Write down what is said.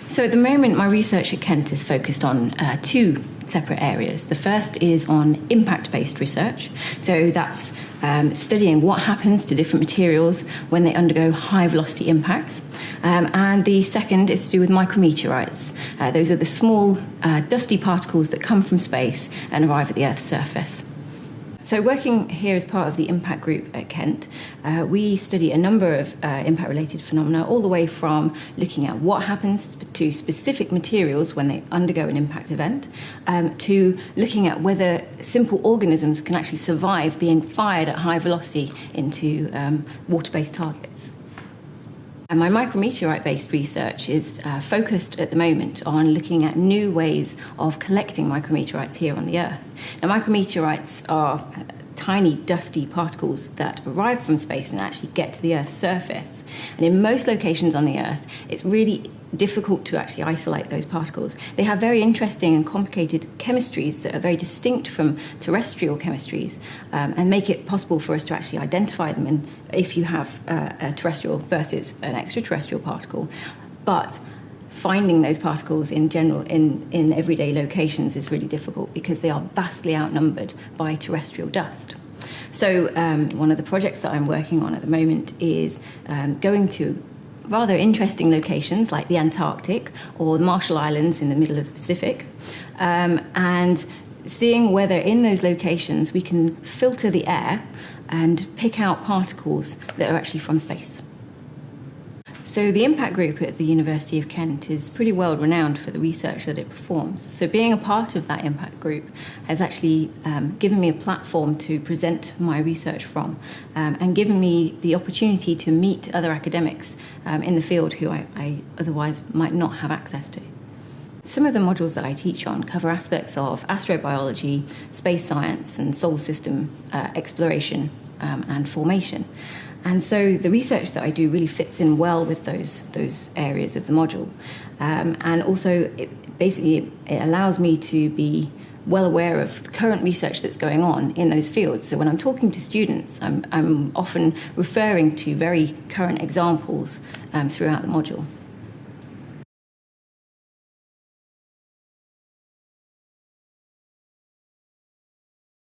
So at the moment, my research at Kent is focused on two separate areas. The first is on impact-based research. So that's studying what happens to different materials when they undergo high-velocity impacts. And the second is to do with micrometeorites. Those are the small, dusty particles that come from space and arrive at the Earth's surface. So working here as part of the impact group at Kent, we study a number of impact-related phenomena, all the way from looking at what happens to specific materials when they undergo an impact event, to looking at whether simple organisms can actually survive being fired at high velocity into water-based targets. And my micrometeorite-based research is focused at the moment on looking at new ways of collecting micrometeorites here on the Earth. Now, micrometeorites are tiny, dusty particles that arrive from space and actually get to the Earth's surface. And in most locations on the Earth, it's really difficult to actually isolate those particles. They have very interesting and complicated chemistries that are very distinct from terrestrial chemistries, and make it possible for us to actually identify them and if you have a terrestrial versus an extraterrestrial particle. But finding those particles in general in everyday locations is really difficult because they are vastly outnumbered by terrestrial dust. So one of the projects that I'm working on at the moment is going to rather interesting locations like the Antarctic or the Marshall Islands in the middle of the Pacific, and seeing whether in those locations we can filter the air and pick out particles that are actually from space. So the impact group at the University of Kent is pretty well renowned for the research that it performs. So being a part of that impact group has actually given me a platform to present my research from, and given me the opportunity to meet other academics in the field who I otherwise might not have access to. Some of the modules that I teach on cover aspects of astrobiology, space science, and solar system exploration and formation. And so the research that I do really fits in well with those areas of the module. And also, it allows me to be well aware of the current research that's going on in those fields. So when I'm talking to students, I'm often referring to very current examples throughout the module.